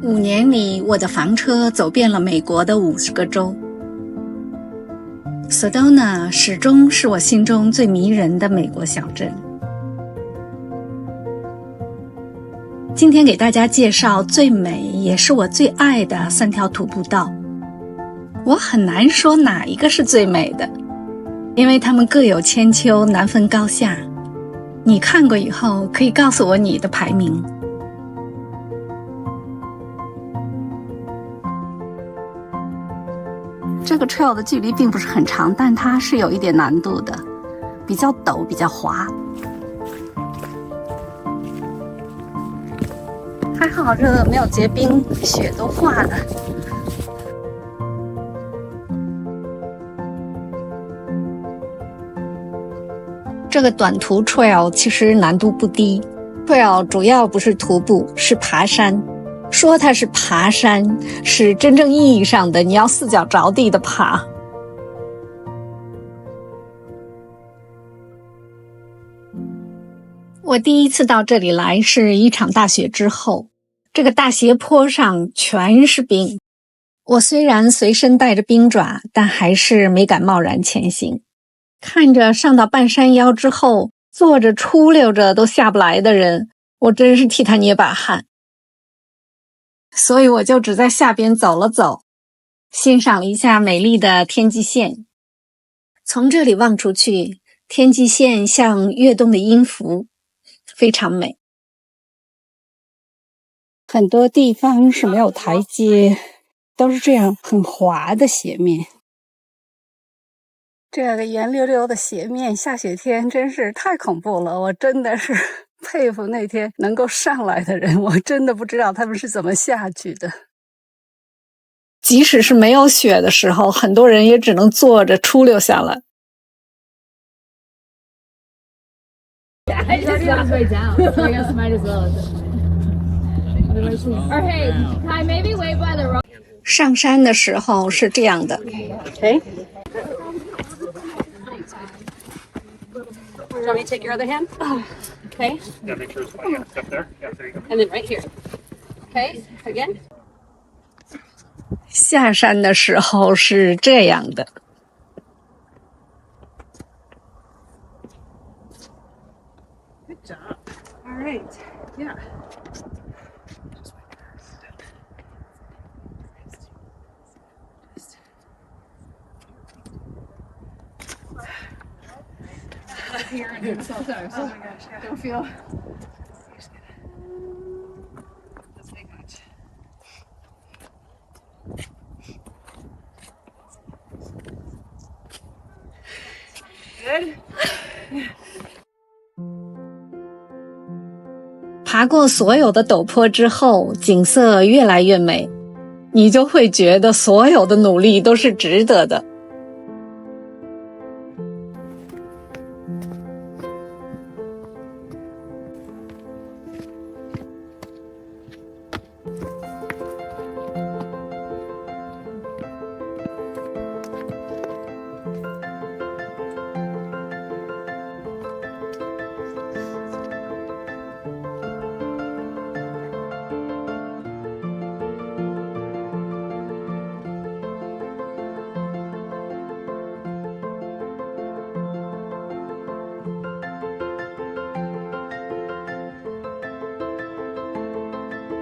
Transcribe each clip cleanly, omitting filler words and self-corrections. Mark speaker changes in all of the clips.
Speaker 1: 5年里，我的房车走遍了美国的50个州。Sedona 始终是我心中最迷人的美国小镇。今天给大家介绍最美也是我最爱的3条徒步道。我很难说哪一个是最美的，因为它们各有千秋，难分高下。你看过以后可以告诉我你的排名。这个 trail 的距离并不是很长，但它是有一点难度的，比较陡，比较滑。还好这没有结冰，雪都化了。这个短途 trail 其实难度不低。trail 主要不是徒步，是爬山。说它是爬山，是真正意义上的你要4脚着地的爬。我第一次到这里来是一场大雪之后，这个大斜坡上全是冰。我虽然随身带着冰爪，但还是没敢贸然前行。看着上到半山腰之后，坐着出溜着都下不来的人，我真是替他捏把汗。所以我就只在下边走了走，欣赏了一下美丽的天际线。从这里望出去，天际线像跃动的音符，非常美。很多地方是没有台阶，都是这样很滑的斜面。这个圆溜溜的斜面，下雪天真是太恐怖了，我真的是佩服那天能够上来的人，我真的不知道他们是怎么下去的。即使是没有雪的时候，很多人也只能坐着出溜下来。上山的时候是这样的。
Speaker 2: Do you want me to take your other hand? Okay.
Speaker 3: Yeah, make sure it's fine. Yeah, it's up there. Yeah, there you go.
Speaker 2: And then right here. Okay, again.
Speaker 1: 下山的时候是这样的。
Speaker 2: Good job. All right. Yeah. Here and sometimes. Oh my gosh, yeah. Don't feel. Let's take much. Good.
Speaker 1: 爬过所有的陡坡之后，景色越来越美，你就会觉得所有的努力都是值得的。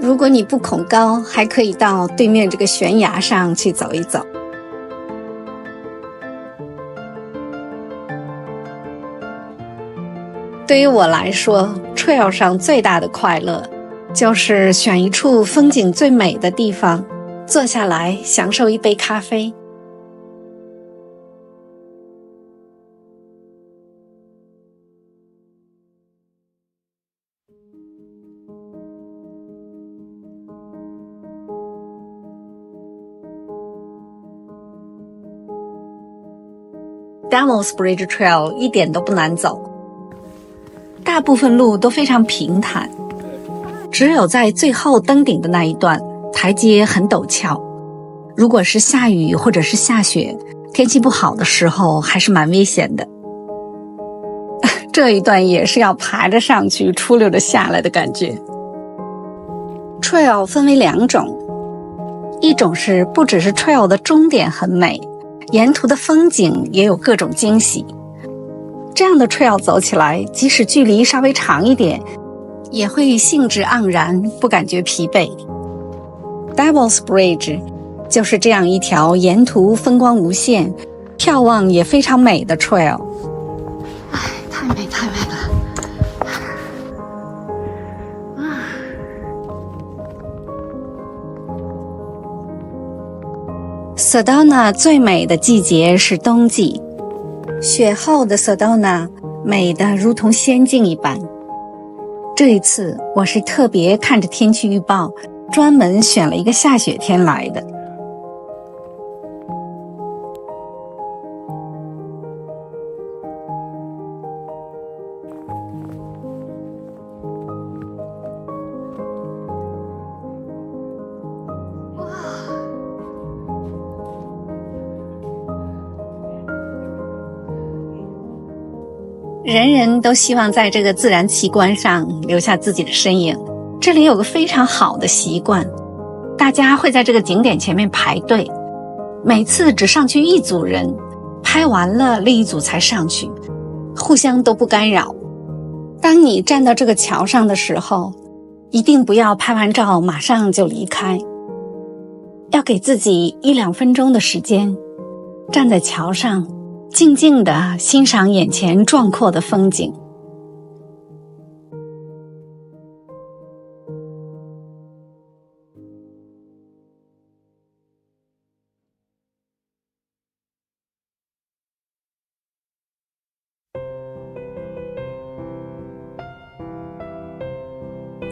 Speaker 1: 如果你不恐高，还可以到对面这个悬崖上去走一走。对于我来说 ，trail 上最大的快乐，就是选一处风景最美的地方，坐下来享受一杯咖啡。Devil's Bridge Trail 一点都不难走，大部分路都非常平坦，只有在最后登顶的那一段，台阶很陡峭。如果是下雨或者是下雪，天气不好的时候，还是蛮危险的。这一段也是要爬着上去，出溜着下来的感觉。trail 分为2种，一种是不只是 trail 的终点很美，沿途的风景也有各种惊喜。这样的 trail 走起来，即使距离稍微长一点，也会兴致盎然，不感觉疲惫。Devil's Bridge 就是这样一条沿途风光无限、眺望也非常美的 trail。哎，太美太美了！Sedona 最美的季节是冬季，雪后的 Sedona 美得如同仙境一般。这一次我是特别看着天气预报，专门选了一个下雪天来的。人人都希望在这个自然奇观上留下自己的身影。这里有个非常好的习惯，大家会在这个景点前面排队，每次只上去一组人，拍完了另一组才上去，互相都不干扰。当你站到这个桥上的时候，一定不要拍完照马上就离开，要给自己1-2分钟的时间，站在桥上静静地欣赏眼前壮阔的风景。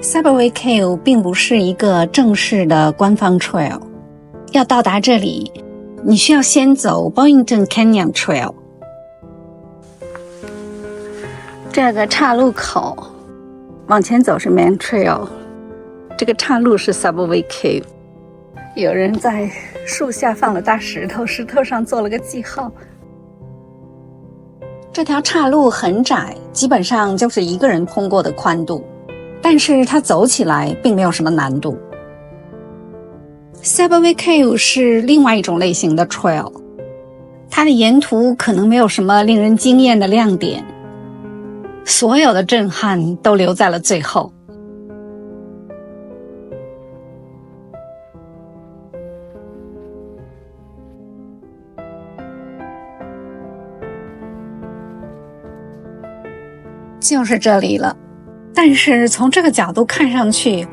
Speaker 1: Subway Cave 并不是一个正式的官方 trail， 要到达这里，你需要先走 Boynton Canyon Trail。 这个岔路口往前走是 Main Trail， 这个岔路是 Subway Cave。 有人在树下放了大石头，石头上做了个记号。这条岔路很窄，基本上就是一个人通过的宽度，但是它走起来并没有什么难度。Subway Cave 是另外一种类型的 trail， 它的沿途可能没有什么令人惊艳的亮点，所有的震撼都留在了最后。就是这里了，但是从这个角度看上去，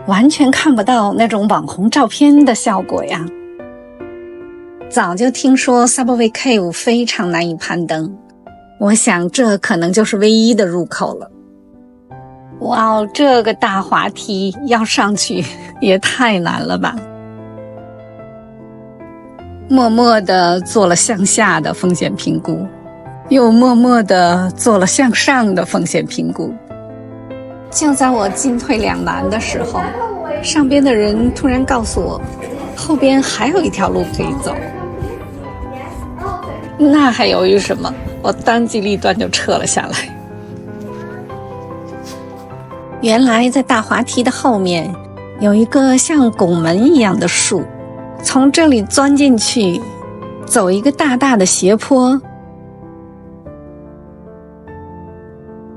Speaker 1: 完全看不到那种网红照片的效果呀。早就听说 Subway Cave 非常难以攀登，我想这可能就是唯一的入口了。哇哦，这个大滑梯要上去也太难了吧！默默地做了向下的风险评估，又默默地做了向上的风险评估。就在我进退两难的时候，上边的人突然告诉我，后边还有一条路可以走。那还犹豫什么？我当机立断就撤了下来。原来在大滑梯的后面有一个像拱门一样的树，从这里钻进去，走一个大大的斜坡，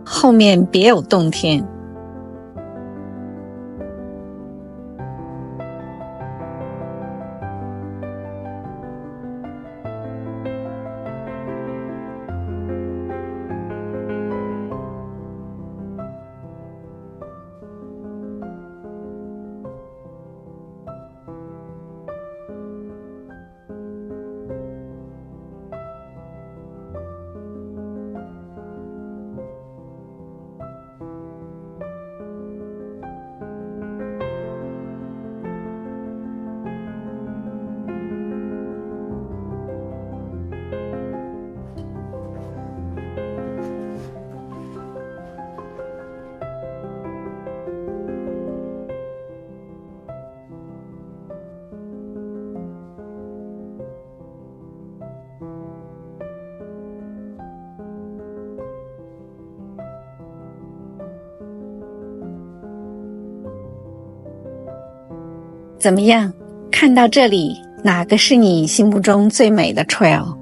Speaker 1: 后面别有洞天。怎么样？看到这里，哪个是你心目中最美的 trail？